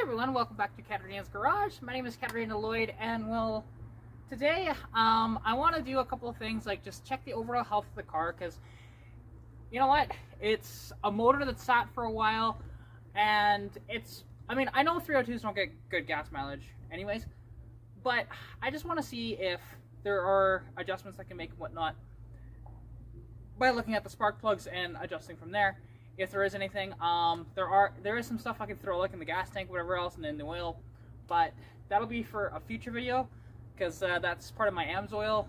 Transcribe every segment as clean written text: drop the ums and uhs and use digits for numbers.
everyone, welcome back to Katarina's Garage. My name is Katarina Lloyd, and well, today I want to do a couple of things, like just check the overall health of the car, because you know what, it's a motor that's sat for a while, and I know 302s don't get good gas mileage anyways, but I just want to see if there are adjustments I can make and whatnot by looking at the spark plugs and adjusting from there. If there is anything, there is some stuff I can throw, like in the gas tank, whatever else, and in the oil, but that'll be for a future video, because that's part of my AMSOIL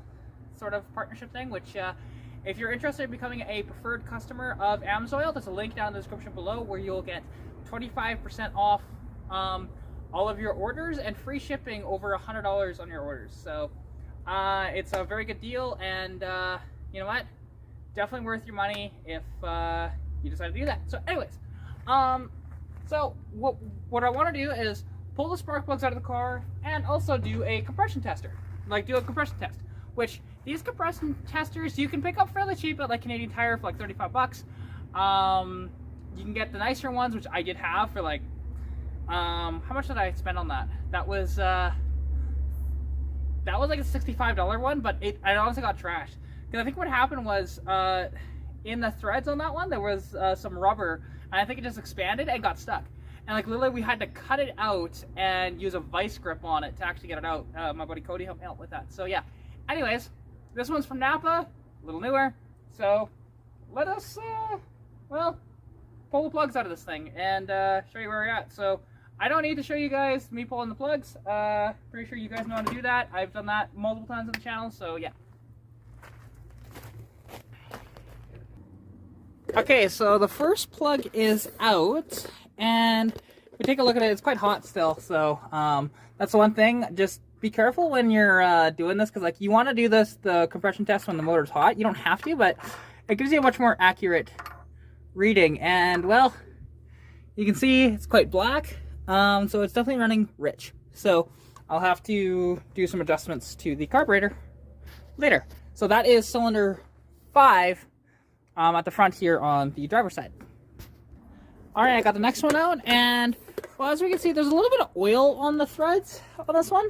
sort of partnership thing, which if you're interested in becoming a preferred customer of AMSOIL, there's a link down in the description below where you'll get 25% off all of your orders and free shipping over $100 on your orders. So it's a very good deal, and you know what, definitely worth your money if you decide to do that. So anyways, so what I want to do is pull the spark plugs out of the car and also do a compression tester, do a compression test, which these compression testers you can pick up fairly cheap at like Canadian Tire for like 35 bucks. You can get the nicer ones, which I did have for like how much did I spend on that? That was like a $65 one, but I honestly got trashed, because I think what happened was in the threads on that one, there was some rubber, and I think it just expanded and got stuck. And like literally we had to cut it out and use a vice grip on it to actually get it out. My buddy Cody helped me out with that. So yeah. Anyways, this one's from Napa, a little newer. So let us, well, pull the plugs out of this thing and show you where we're at. So I don't need to show you guys me pulling the plugs. Pretty sure you guys know how to do that. I've done that multiple times on the channel, so yeah. Okay, so the first plug is out, and if we take a look at it, it's quite hot still, so that's the one thing. Just be careful when you're doing this, because like you want to do the compression test when the motor's hot. You don't have to, but it gives you a much more accurate reading, and well, you can see it's quite black, so it's definitely running rich. So I'll have to do some adjustments to the carburetor later. So that is cylinder 5. At the front here on the driver's side. Alright, I got the next one out, and well, as we can see, there's a little bit of oil on the threads on this one,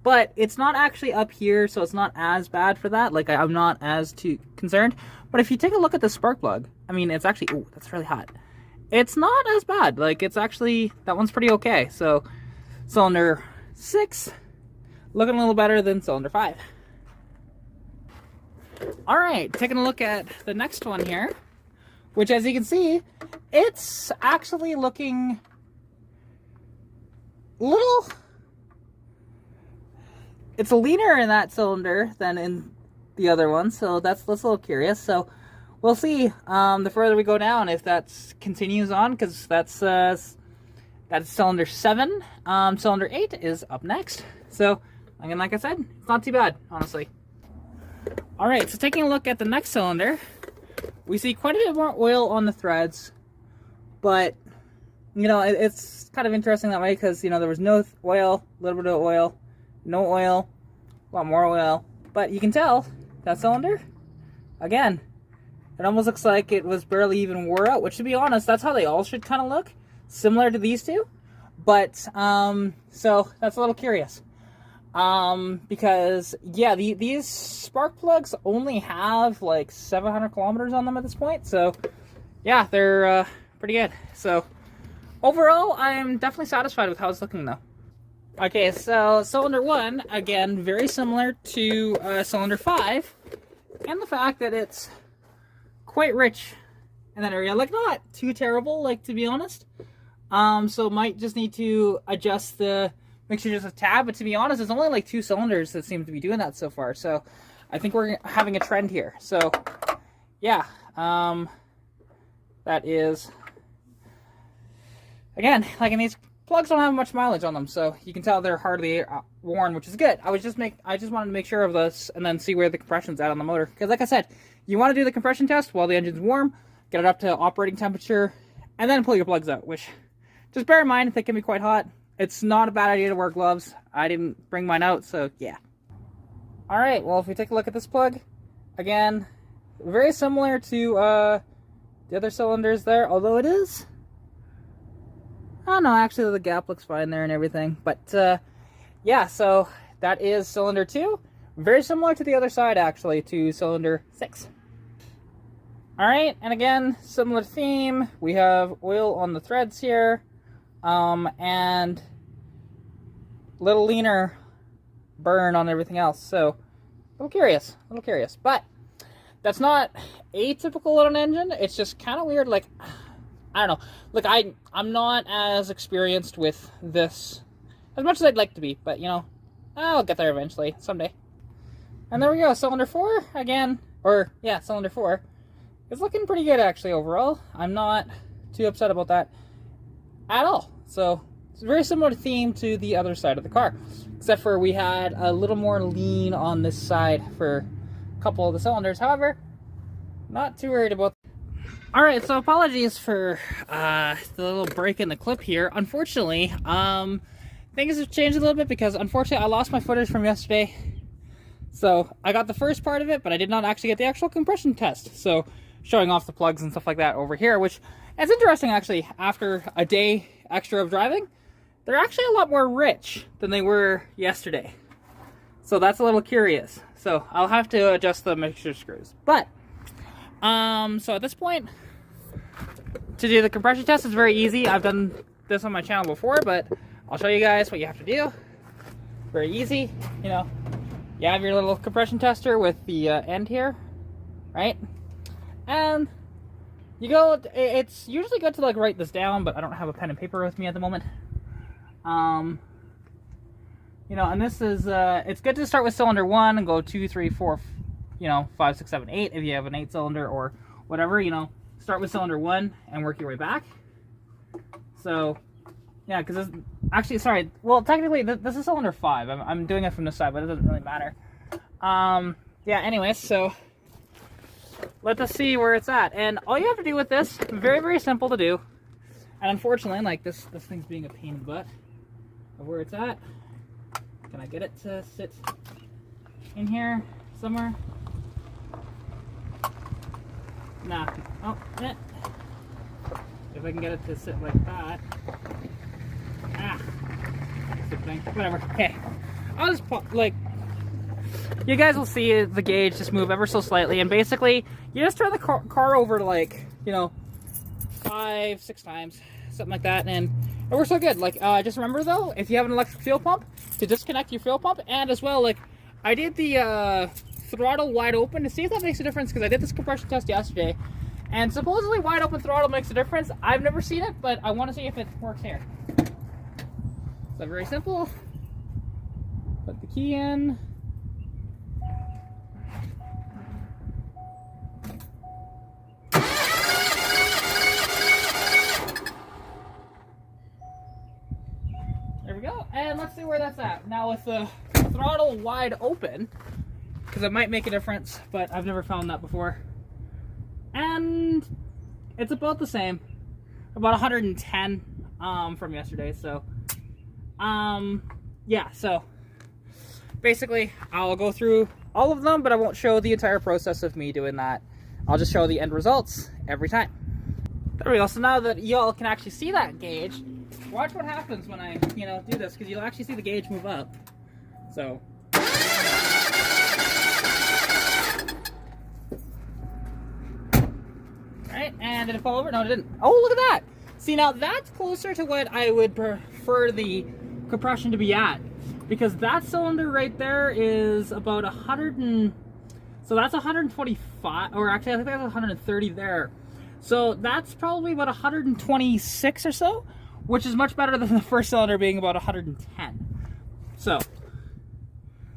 but it's not actually up here, so it's not as bad for that. Like, I'm not as too concerned. But if you take a look at the spark plug, I mean, it's actually, oh, that's really hot. It's not as bad. Like, it's actually, that one's pretty okay. So cylinder 6 looking a little better than cylinder 5. Alright, taking a look at the next one here, which as you can see, it's actually looking it's leaner in that cylinder than in the other one, so that's a little curious. So we'll see the further we go down if that continues on, because that's cylinder 7. Cylinder 8 is up next. So again, like I said, it's not too bad, honestly. Alright, so taking a look at the next cylinder, we see quite a bit more oil on the threads, but, you know, it's kind of interesting that way, because, you know, there was no oil, a little bit of oil, no oil, a lot more oil, but you can tell that cylinder, again, it almost looks like it was barely even wore out, which, to be honest, that's how they all should kind of look, similar to these two, but, so that's a little curious. Because yeah, these spark plugs only have like 700 kilometers on them at this point, so yeah, they're pretty good. So overall, I'm definitely satisfied with how it's looking though. Okay, so cylinder 1, again, very similar to cylinder 5, and the fact that it's quite rich in that area. Like, not too terrible, like, to be honest. So might just need to adjust the mixture just a tab, but to be honest, it's only like 2 cylinders that seem to be doing that so far, so I think we're having a trend here. So yeah, that is, again, like, and these plugs don't have much mileage on them, so you can tell they're hardly worn, which is good. I just wanted to make sure of this and then see where the compression's at on the motor, because like I said, you want to do the compression test while the engine's warm, get it up to operating temperature, and then pull your plugs out, which, just bear in mind, they can be quite hot. It's not a bad idea to wear gloves. I didn't bring mine out, so yeah. Alright, well, if we take a look at this plug, again, very similar to the other cylinders there, although it is Oh no, actually the gap looks fine there and everything. But yeah, so that is cylinder 2. Very similar to the other side, actually, to cylinder 6. Alright, and again, similar theme. We have oil on the threads here, and little leaner burn on everything else. So, a little curious. But that's not atypical on an engine. It's just kind of weird. Like, I don't know. Look, I'm not as experienced with this as much as I'd like to be, but you know, I'll get there eventually, someday. And there we go, cylinder 4 again, or yeah, cylinder 4. It's looking pretty good actually overall. I'm not too upset about that at all. So it's a very similar theme to the other side of the car, except for we had a little more lean on this side for a couple of the cylinders. However, not too worried about that. All right, so apologies for the little break in the clip here. Unfortunately, things have changed a little bit because unfortunately I lost my footage from yesterday. So I got the first part of it, but I did not actually get the actual compression test. So showing off the plugs and stuff like that over here, which is interesting actually. After a day extra of driving, they're actually a lot more rich than they were yesterday. So that's a little curious. So I'll have to adjust the mixture screws. But so at this point, to do the compression test is very easy. I've done this on my channel before, but I'll show you guys what you have to do. Very easy, you know. You have your little compression tester with the end here, right? And you go, it's usually good to like write this down, but I don't have a pen and paper with me at the moment. You know, and this is, it's good to start with cylinder 1 and go 2, 3, 4, you know, 5, 6, 7, 8 if you have an 8 cylinder or whatever, you know. Start with cylinder 1 and work your way back. So, yeah, because actually, sorry, well, technically, this is cylinder 5. I'm doing it from this side, but it doesn't really matter. Yeah, anyways, so let us see where it's at. And all you have to do with this, very, very simple to do. And unfortunately, like this thing's being a pain in the butt of where it's at. Can I get it to sit in here somewhere? Nah. Oh, eh. If I can get it to sit like that. Ah. Stupid thing. Whatever. Okay. I'll just pop, like, you guys will see the gauge just move ever so slightly, and basically, you just turn the car over to, like, you know, 5, 6 times, something like that, and it works so good. Like, just remember though, if you have an electric fuel pump, to disconnect your fuel pump, and as well, like, I did the throttle wide open to see if that makes a difference, because I did this compression test yesterday, and supposedly wide open throttle makes a difference. I've never seen it, but I want to see if it works here. So very simple. Put the key in. There we go, and let's see where that's at. Now with the throttle wide open, because it might make a difference, but I've never found that before. And it's about the same, about 110 from yesterday. So, yeah, so basically I'll go through all of them, but I won't show the entire process of me doing that. I'll just show the end results every time. There we go. So now that y'all can actually see that gauge, watch what happens when I, you know, do this, because you'll actually see the gauge move up. So. Right, and did it fall over? No, it didn't. Oh, look at that! See, now that's closer to what I would prefer the compression to be at, because that cylinder right there is about 100 and, so that's 125, or actually I think that's 130 there. So that's probably about 126 or so, which is much better than the first cylinder being about 110. So,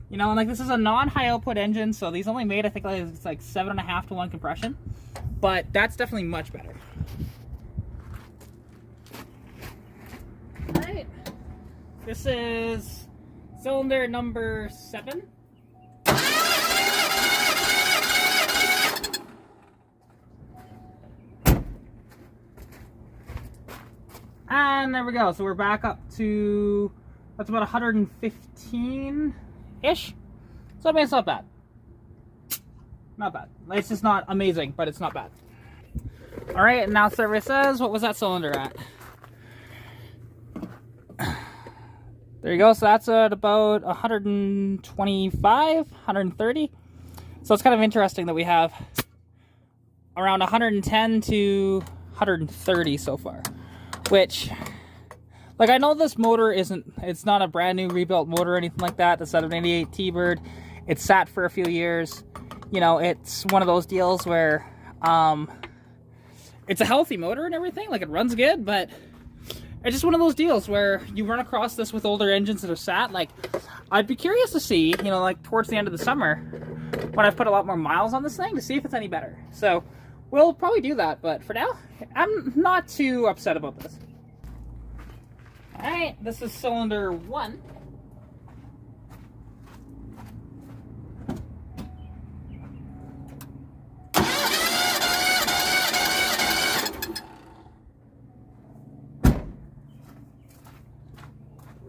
you know, and like this is a non-high output engine, so these only made, I think, like, it's like 7.5 to 1 compression, but that's definitely much better. All right, this is cylinder number 7. And there we go. So we're back up to, that's about 115-ish. So I mean, it's not bad. Not bad. It's just not amazing, but it's not bad. All right, and now survey says, what was that cylinder at? There you go. So that's at about 125, 130. So it's kind of interesting that we have around 110 to 130 so far, which, like, I know this motor it's not a brand new rebuilt motor or anything like that. The 788 T-Bird, it's sat for a few years. You know, it's one of those deals where it's a healthy motor and everything, like it runs good, but it's just one of those deals where you run across this with older engines that have sat. Like, I'd be curious to see, you know, like towards the end of the summer when I've put a lot more miles on this thing to see if it's any better. So we'll probably do that, but for now, I'm not too upset about this. All right, this is cylinder 1.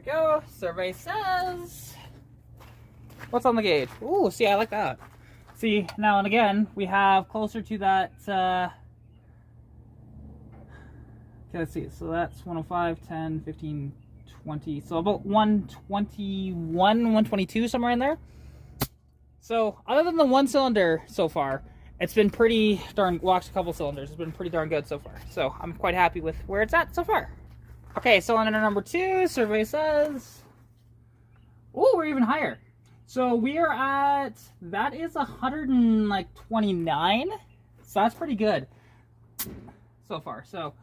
Go. Survey says, what's on the gauge? Ooh, see, I like that. See, now and again, we have closer to that, okay, let's see, so that's 105, 10, 15, 20, so about 121, 122, somewhere in there. So, other than the one cylinder so far, it's been pretty darn, well, actually a couple cylinders, it's been pretty darn good so far. So, I'm quite happy with where it's at so far. Okay, cylinder number 2, survey says, oh, we're even higher. So we are at, that is 129, so that's pretty good so far. So,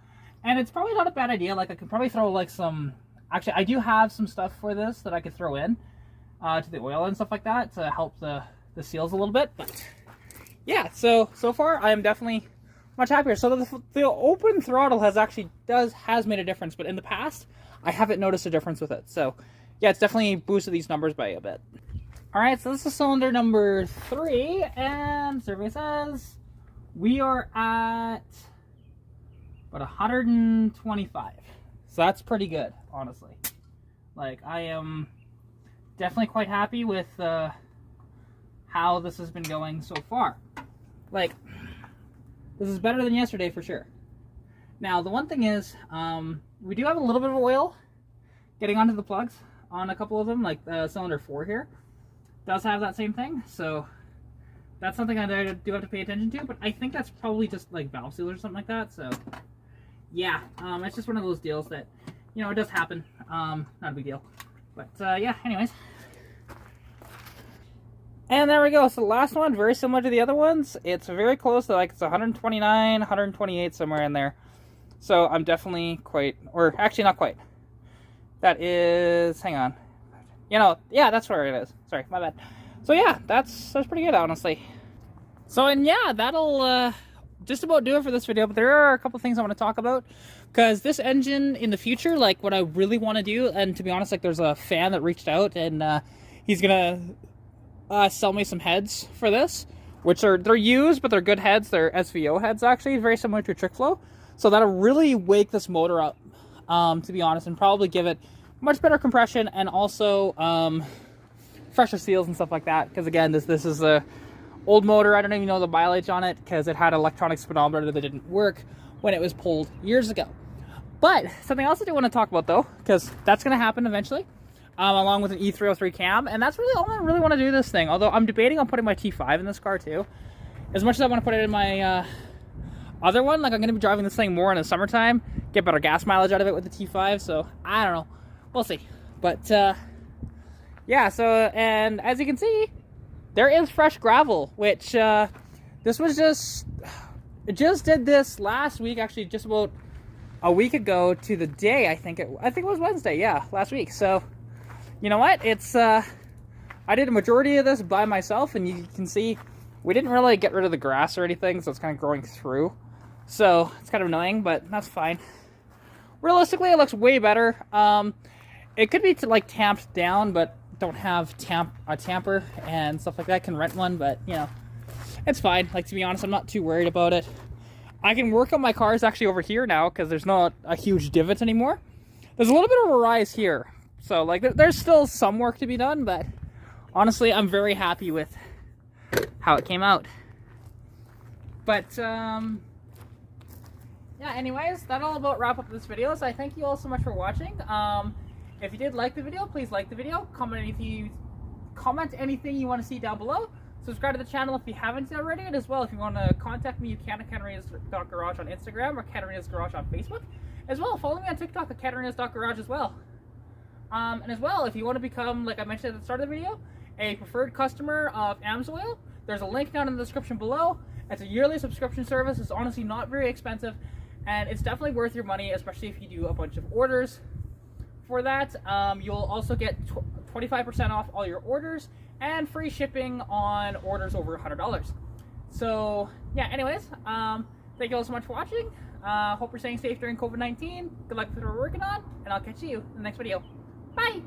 and it's probably not a bad idea. Like, I could probably throw like some, actually I do have some stuff for this that I could throw in to the oil and stuff like that to help the seals a little bit. But yeah, so far I am definitely much happier. So the open throttle has made a difference, but in the past I haven't noticed a difference with it. So yeah, it's definitely boosted these numbers by a bit. All right, so this is cylinder number 3, and survey says we are at about 125. So that's pretty good, honestly. Like, I am definitely quite happy with how this has been going so far. Like, this is better than yesterday for sure. Now, the one thing is, we do have a little bit of oil getting onto the plugs on a couple of them, like cylinder 4 here does have that same thing. So that's something I do have to pay attention to, but I think that's probably just like valve sealers or something like that. So yeah, it's just one of those deals that, you know, it does happen. Not a big deal. But yeah, anyways. And there we go. So the last one, very similar to the other ones. It's very close to, like, it's 129, 128, somewhere in there. So I'm definitely quite, or actually not quite. That is, hang on. You know, yeah, that's where it is. Sorry, my bad. So yeah, that's pretty good, honestly. So, and yeah, that'll just about do it for this video. But there are a couple things I want to talk about. Because this engine in the future, like, what I really want to do, and to be honest, like, there's a fan that reached out, and he's going to sell me some heads for this, which they're used, but they're good heads. They're SVO heads, actually, very similar to a trick flow. So that'll really wake this motor up, to be honest, and probably give it much better compression and also fresher seals and stuff like that. Because again, this is a old motor. I don't even know the mileage on it because it had an electronic speedometer that didn't work when it was pulled years ago. But something else I do want to talk about, though, because that's going to happen eventually. Along with an E303 cam, and that's really all I really want to do this thing. Although I'm debating on putting my T5 in this car too. As much as I want to put it in my other one, like, I'm going to be driving this thing more in the summertime, get better gas mileage out of it with the T5, so I don't know. We'll see. But yeah, so, and as you can see, there is fresh gravel, which this was just did this last week, actually just about a week ago to the day. I think it was Wednesday, yeah, last week. So you know what? It's I did a majority of this by myself, and you can see we didn't really get rid of the grass or anything, so it's kind of growing through. So it's kind of annoying, but that's fine. Realistically, it looks way better. It could be like tamped down, but don't have a tamper and stuff like that. Can rent one, but you know, it's fine. Like, to be honest, I'm not too worried about it. I can work on my cars actually over here now because there's not a huge divot anymore. There's a little bit of a rise here. So, like, there's still some work to be done, but honestly, I'm very happy with how it came out. But, yeah, anyways, that'll about wrap up this video. So I thank you all so much for watching. If you did like the video, please like the video. Comment anything you want to see down below. Subscribe to the channel if you haven't already, and as well, if you want to contact me, you can at Katarina's.garage on Instagram or Katarina's Garage on Facebook. As well, follow me on TikTok at Katarina's.garage as well. And as well, if you want to become, like I mentioned at the start of the video, a preferred customer of AMSOIL, there's a link down in the description below. It's a yearly subscription service. It's honestly not very expensive, and it's definitely worth your money, especially if you do a bunch of orders. For that, you'll also get 25% off all your orders and free shipping on orders over $100. So yeah, anyways, thank you all so much for watching. Hope you're staying safe during COVID-19. Good luck with what we're working on, and I'll catch you in the next video. Bye!